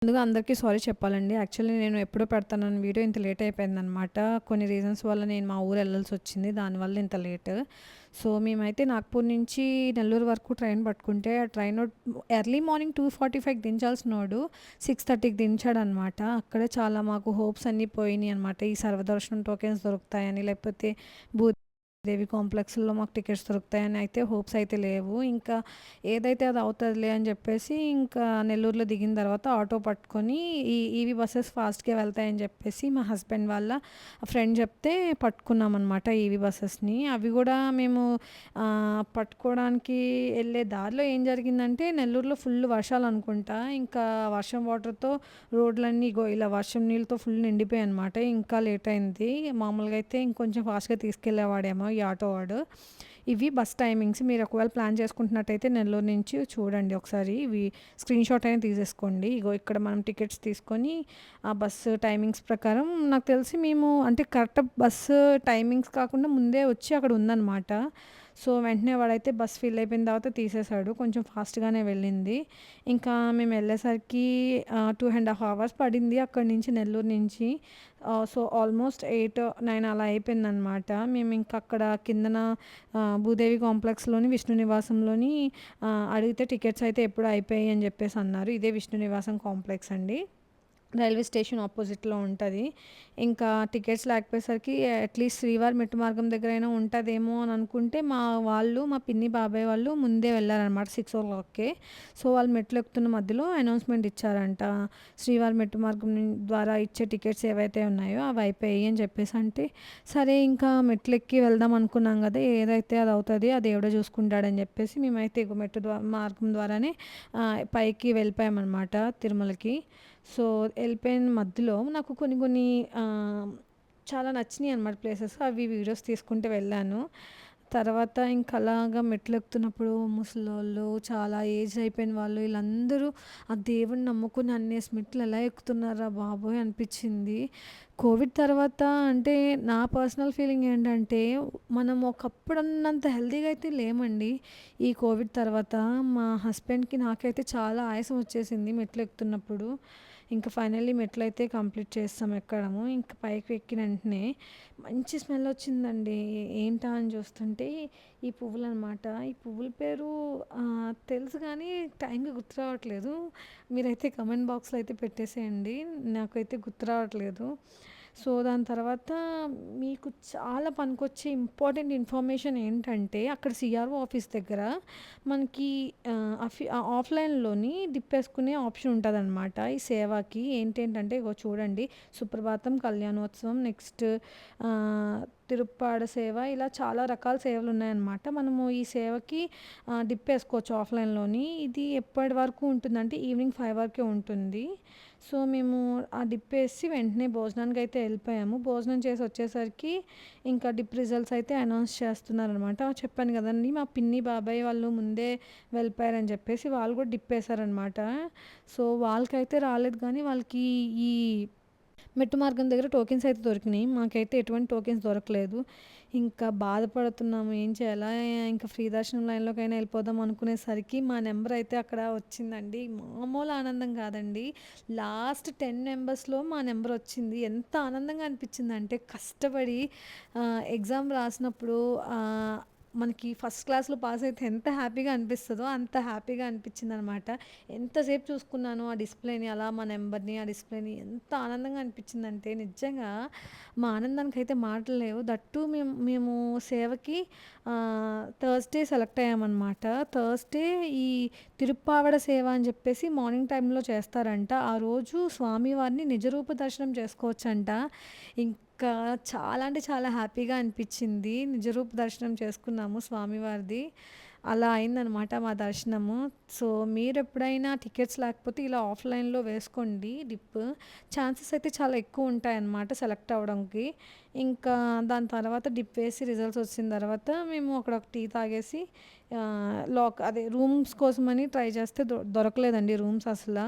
ముందుగా అందరికీ సారీ చెప్పాలండి. యాక్చువల్లీ నేను ఎప్పుడో పెడతానన్న వీడియో ఇంత లేట్ అయిపోయిందనమాట. కొన్ని రీజన్స్ వల్ల నేను మా ఊరు ఎళ్ళాల్సొచ్చింది. దానివల్ల ఇంత లేట్. సో, మేమైతే నాగ్‌పూర్ నుంచి నెల్లూరు వరకు ట్రైన్ పట్టుకుంటే, ఆ ట్రైనోడు ఎర్లీ మార్నింగ్ 2:45కి దించాల్సినోడు 6:30కి దించాడనమాట. అక్కడే చాలా మాకు హోప్స్ అన్నీ పోయినియనమాట. ఈ సర్వదర్శనం టోకెన్స్ దొరుకుతాయని, లేకపోతే భూదేవి కాంప్లెక్స్‌లో మాకు టికెట్స్ దొరుకుతాయని అయితే హోప్స్ అయితే లేవు. ఇంకా ఏదైతే అది అవుతదిలే అని చెప్పేసి, ఇంకా నెల్లూరులో దిగిన తర్వాత ఆటో పట్టుకొని ఈవీ బసెస్ ఫాస్ట్‌గా వెళ్తాయని చెప్పేసి మా హస్బెండ్ వాళ్ళ ఫ్రెండ్ చెప్తే పట్టుకున్నామనమాట ఈవీ బసెస్‌ని. అవి గూడా మేము పట్టుకోవడానికి ఎళ్ళే దారిలో ఏం జరిగిందంటే, నెల్లూరులో ఫుల్ వర్షాలనుకుంటా. ఇంకా వర్షం వాటర్‌తో రోడ్లన్నీ ఇగో ఇలా వర్షం నీళ్ళతో ఫుల్ నిండిపోయాయనమాట. ఇంకా లేట్ అయింది. మామూలుగా అయితే ఇంకొంచెం ఫాస్ట్‌గా తీసుకెళ్ళేవాడేమో ఈ ఆటో వాడు. ఇవి బస్ టైమింగ్స్. మీరు ఒకవేళ ప్లాన్ చేసుకుంటున్నట్టయితే నెల్లూరు నుంచి చూడండి ఒకసారి. ఇవి స్క్రీన్‌షాట్ అయినా తీసేసుకోండి. ఇగో ఇక్కడ మనం టికెట్స్ తీసుకొని ఆ బస్సు టైమింగ్స్ ప్రకారం నాకు తెలిసి మేము అంటే కరెక్ట్ బస్సు టైమింగ్స్ కాకుండా ముందే వచ్చి అక్కడ ఉందనమాట. సో, వెంటనే వాడైతే బస్ ఫిల్ అయిపోయిన తర్వాత తీసేసాడు. కొంచెం ఫాస్ట్‌గానే వెళ్ళింది. ఇంకా మేము వెళ్ళేసరికి 2½ అవర్స్ పడింది అక్కడి నుంచి నెల్లూరు నుంచి. సో, ఆల్మోస్ట్ 8, 9 అలా అయిపోయిందనమాట. మేమింక అక్కడ కిందన భూదేవి కాంప్లెక్స్‌లోని విష్ణు నివాసంలోని అడిగితే టికెట్స్ అయితే ఎప్పుడో అయిపోయాయి అని చెప్పేసి అన్నారు. ఇదే విష్ణు నివాసం కాంప్లెక్స్ అండి. రైల్వే స్టేషన్ ఆపోజిట్‌లో ఉంటది. ఇంకా టికెట్స్ లేకపోయేసరికి అట్‌లీస్ట్ శ్రీవారి మెట్టు మార్గం దగ్గరైనా ఉంటదేమో అని అనుకుంటే, మా పిన్ని, బాబాయ్ వాళ్ళు ముందే వెళ్లారనమాట 6:00కే. సో, వాళ్ళు మెట్లెక్కుతున్న మధ్యలో అనౌన్స్‌మెంట్ ఇచ్చారంట. శ్రీవారి మెట్టు మార్గం ద్వారా ఇచ్చే టికెట్స్ ఏవైతే ఉన్నాయో అవి అయిపోయాయి అని చెప్పేసి అంటే, సరే ఇంకా మెట్లెక్కి వెళ్దాం అనుకున్నాం గదా! ఏదైతే అది అవుతది. ఆ దేవుడే చూసుకుంటాడని చెప్పేసి మేమైతే ఇగో మార్గం ద్వారానే పైకి వెళ్ళిపోయామనమాట తిరుమలకి. సో, ఎళ్ళిపోయిన మధ్యలో నాకు కొన్ని కొన్ని చాలా నచ్చినియనమాట ప్లేసెస్. అవి వీడియోస్ తీసుకుంటూ వెళ్ళాను. తర్వాత ఇంక అలాగా మెట్లెక్కుతున్నప్పుడు ముసలోళ్ళు, చాలా ఏజ్ అయిపోయిన వాళ్ళు ఈళ్ళందరూ ఆ దేవుడిని నమ్ముకొని అన్నేసి మెట్లు ఎలా ఎక్కుతున్నారా బాబోయ్! అనిపిచ్చింది. కోవిడ్ తర్వాత అంటే నా పర్సనల్ ఫీలింగ్ ఏంటంటే, మనం ఒకప్పుడున్నంత హెల్తీగా అయితే లేమండి. ఈ కోవిడ్ తర్వాత మా హస్బెండ్‌కి, నాకైతే చాలా ఆయాసం వచ్చేసింది మెట్లెక్కుతున్నప్పుడు. ఇంక ఫైనల్లీ మెట్లయితే కంప్లీట్ చేసాం ఎక్కడము. ఇంక పైకి ఎక్కిన వెంటనే మంచి స్మెల్ వచ్చిందండి. ఏంటా అని చూస్తుంటే ఈ పువ్వులనమాట. ఈ పువ్వుల పేరు తెలుసు కానీ టైంకి గుర్తు రావట్లేదు. మీరైతే కమెంట్ బాక్స్‌లో అయితే పెట్టేసేయండి. నాకైతే గుర్తు రావట్లేదు. సో, దాని తర్వాత మీకు చాలా పనికొచ్చే ఇంపార్టెంట్ ఇన్ఫర్మేషన్ ఏంటంటే, అక్కడ సీఆర్ఓ ఆఫీస్ దగ్గర మనకి ఆఫ్‌లైన్‌లోని డిప్పేసుకునే ఆప్షన్ ఉంటదనమాట. ఈ సేవకి ఏంటేంటంటే ఇగో చూడండి. సుప్రభాతం, కళ్యాణోత్సవం, నెక్స్ట్ తిరుప్పాడ సేవ ఇలా చాలా రకాల సేవలున్నాయన్నమాట. మనము ఈ సేవకి డిప్పేసుకోవచ్చు ఆఫ్‌లైన్‌లోని. ఇది ఎప్పటి వరకు ఉంటుందంటే ఈవినింగ్ 5 వరకే ఉంటుంది. సో, మేము ఆ డిప్పేసి వెంటనే భోజనానికైతే ఎళ్ళిపోయాము. భోజనం చేసి వచ్చేసరికి ఇంకా డిప్ రిజల్ట్స్ అయితే అనౌన్స్ చేస్తున్నారనమాట. చెప్పాను గదండీ! మా పిన్ని, బాబాయ్ వాళ్ళు ముందే వెళ్ళిపోయారని జెప్పేసి వాళ్ళు గూడా డిప్పేసారనమాట. సో, వాళ్ళకైతే రాలేదు గానీ వాళ్ళకి ఈ మెట్టు మార్గం దగ్గర టోకెన్స్ అయితే దొరికినాయి. మాకైతే ఎటువంటి టోకెన్స్ దొరకలేదు. ఇంకా బాధపడుతున్నాము. ఏం చేయాలా? ఇంకా ఫ్రీ దర్శనం లైన్‌లోకైనా ఎళ్ళిపోదాం అనుకునేసరికి మా నంబర్ అయితే అక్కడ వచ్చిందండి. మామూలు ఆనందం కాదండి. లాస్ట్ 10 నంబర్స్‌లో మా నంబర్ వచ్చింది. ఎంత ఆనందంగా అనిపించిందంటే కష్టపడి ఎగ్జామ్ రాసినప్పుడు మనకి ఫస్ట్ క్లాస్‌లో పాస్ అయితే ఎంత హ్యాపీగా అనిపిస్తదో అంత హ్యాపీగా అనిపించిందనమాట. ఎంతసేపు చూసుకున్నానో ఆ డిస్‌ప్లేని అలా మా నంబర్‌ని, ఆ డిస్‌ప్లేని ఎంత ఆనందంగా అనిపించిందంటే నిజంగా మా ఆనందానికైతే మాటలు లేవు. దట్ టూ మేము సేవకి థర్స్‌డే సెలెక్ట్ అయ్యామనమాట. థర్స్‌డే ఈ తిరుప్పావడ సేవ అని చెప్పేసి మార్నింగ్ టైమ్‌లో చేస్తారంట. ఆ రోజు స్వామివారిని నిజరూప దర్శనం చేసుకోవచ్చంట. ఇంకా చాలా అంటే చాలా హ్యాపీగా అనిపించింది. నిజరూప దర్శనం చేసుకున్నాము స్వామివారిది. అలా అయిందనమాట మా దర్శనము. సో, మీరెప్పుడైనా టికెట్స్ లేకపోతే ఇలా ఆఫ్‌లైన్‌లో వేసుకోండి డిప్. ఛాన్సెస్ అయితే చాలా ఎక్కువుంటాయన్నమాట సెలెక్ట్ అవ్వడంకి. ఇంకా దాని తర్వాత డిప్ వేసి రిజల్ట్స్ వచ్చిన తర్వాత మేము అక్కడ ఒక టీ తాగేసి అదే రూమ్స్ కోసమని ట్రై చేస్తే దొరకలేదండి రూమ్స్ అసల.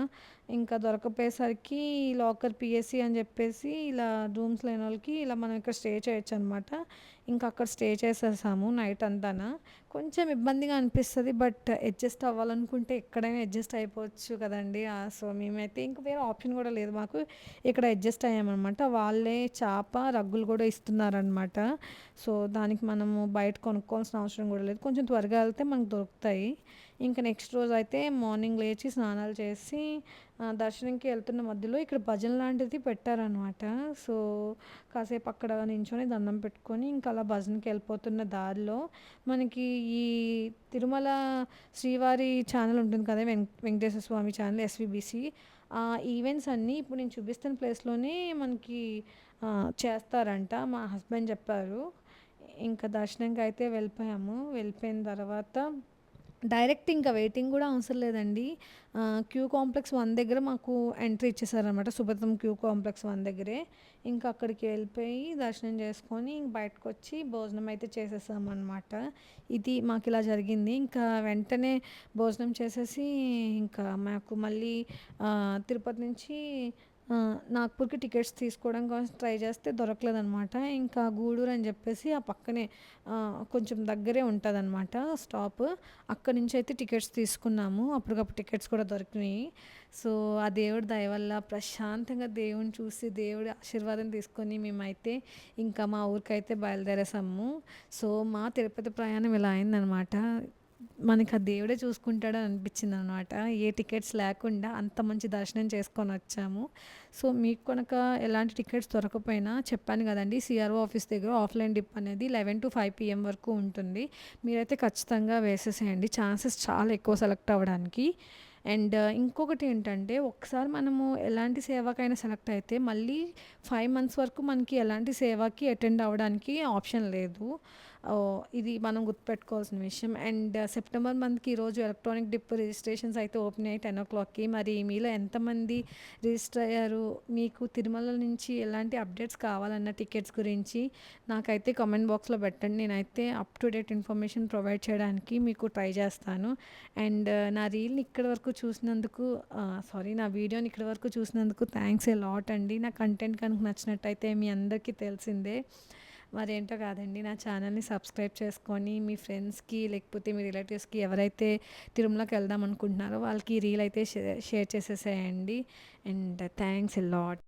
ఇంకా దొరకకపోయేసరికి లాకర్ పీఎస్సీ అని చెప్పేసి ఇలా రూమ్స్ లేనోళ్ళకి ఇలా మనం ఇక్కడ స్టే చేయొచ్చనమాట. ఇంకా అక్కడ స్టే చేసేసాము నైట్ అంతాన. కొంచెం ఇబ్బందిగా అనిపిస్తది. బట్ అడ్జస్ట్ అవ్వాలనుకుంటే ఎక్కడైనా అడ్జస్ట్ అయిపోవచ్చు కదండీ! సో, మేమైతే ఇంక వేరే ఆప్షన్ గూడా లేదు మాకు. ఇక్కడ అడ్జస్ట్ అయ్యామనమాట. వాళ్ళే చాప, రగ్గులు గూడా ఇస్తున్నారనమాట. సో, దానికి మనము బయట కొనుక్కోవాల్సిన అవసరం గూడా లేదు. కొంచెం త్వరగా ఎళ్తే మనకు దొరుకుతాయి. ఇంక నెక్స్ట్ రోజైతే మార్నింగ్ లేచి స్నానాలు చేసి దర్శనంకి వెళ్తున్న మధ్యలో ఇక్కడ భజన లాంటిది పెట్టారనమాట. సో, కాసేపు అక్కడ నించొని దండం పెట్టుకొని ఇంకా అలా భజనకి వెళ్ళిపోతున్న దారిలో మనకి ఈ తిరుమల శ్రీవారి ఛానల్ ఉంటుంది కదా! వెంకటేశ్వర స్వామి ఛానల్ ఎస్వీబీసీ. ఆ ఈవెంట్స్ అన్నీ ఇప్పుడు నేను చూపిస్తున్న ప్లేస్‌లోనే మనకి చేస్తారంట. మా హస్బెండ్ చెప్పారు. ఇంకా దర్శనంకైతే వెళ్ళిపోయాము. వెళ్ళిపోయిన తర్వాత డైరెక్ట్ ఇంకా వెయిటింగ్ గూడా అవసరం లేదండి. క్యూ కాంప్లెక్స్ 1 దగ్గర మాకు ఎంట్రీ ఇచ్చేసారనమాట. సుభద్రం క్యూ కాంప్లెక్స్ 1 దగ్గరే. ఇంకా అక్కడికి వెళ్ళిపోయి దర్శనం చేసుకొని ఇంక బయటకొచ్చి భోజనం అయితే చేసేసామనమాట. ఇది మాకిలా జరిగింది. ఇంకా వెంటనే భోజనం చేసేసి ఇంకా మాకు మళ్ళీ తిరుపతి నుంచి నాగ్‌పూర్‌కి టికెట్స్ తీసుకోవడం కోసం ట్రై చేస్తే దొరకలేదనమాట. ఇంకా గూడూరు అని చెప్పేసి ఆ పక్కనే కొంచెం దగ్గరే ఉంటదనమాట స్టాప్. అక్కడి నుంచయితే టికెట్స్ తీసుకున్నాము. అప్పటికప్పుడు టికెట్స్ కూడా దొరికినాయి. సో, ఆ దేవుడి దయ వల్ల ప్రశాంతంగా దేవుడిని చూసి, దేవుడి ఆశీర్వాదం తీసుకొని మేమైతే ఇంకా మా ఊరికైతే బయలుదేరేసాము. సో, మా తిరుపతి ప్రయాణం ఇలా అయిందనమాట. మనకి ఆ దేవుడే చూసుకుంటాడని అనిపించిందనమాట. ఏ టికెట్స్ లేకుండా అంత మంచి దర్శనం చేసుకొనొచ్చాము. సో, మీకు కనుక ఎలాంటి టికెట్స్ దొరకకపోయినా చెప్పాను గదండీ! సీఆర్ఓ ఆఫీస్ దగ్గర ఆఫ్‌లైన్ డిప్ అనేది 11-5 పీఎం వరకు ఉంటుంది. మీరైతే ఖచ్చితంగా వేసేసేయండి. ఛాన్సెస్ చాలా ఎక్కువ సెలెక్ట్ అవ్వడానికి. అండ్ ఇంకొకటి ఏంటంటే, ఒకసారి మనము ఎలాంటి సేవకైనా సెలెక్ట్ అయితే మళ్ళీ 5 మంత్స్ వరకు మనకి ఎలాంటి సేవకి అటెండ్ అవ్వడానికి ఆప్షన్ లేదు. ఇది మనం గుర్తుపెట్టుకోవాల్సిన విషయం. అండ్ సెప్టెంబర్ మంత్‌కి ఈరోజు ఎలక్ట్రానిక్ డిప్ రిజిస్ట్రేషన్స్ అయితే ఓపెన్ అయ్యాయి 10:00కి. మరి మీలో ఎంతమంది రిజిస్టర్ అయ్యారు? మీకు తిరుమల నుంచి ఎలాంటి అప్డేట్స్ కావాలన్న టికెట్స్ గురించి నాకైతే కామెంట్ బాక్స్‌లో పెట్టండి. నేనైతే up to date information provide చేయడానికి మీకు ట్రై చేస్తాను. అండ్ నా రీల్‌ని ఇక్కడి వరకు చూసినందుకు నా వీడియోని ఇక్కడి వరకు చూసినందుకు థ్యాంక్స్ ఎ లాట్ అండి. నా కంటెంట్ కనుక నచ్చినట్టయితే మీ అందరికీ తెలిసిందే. మరేంటో కాదండి, నా ఛానల్‌ని సబ్స్క్రైబ్ చేసుకొని మీ ఫ్రెండ్స్‌కి లేకపోతే మీ రిలేటివ్స్‌కి ఎవరైతే తిరుమలకి వెళ్దాం అనుకుంటున్నారో వాళ్ళకి ఈ రీల్ అయితే షేర్ చేసేసేయండి. And thanks a lot.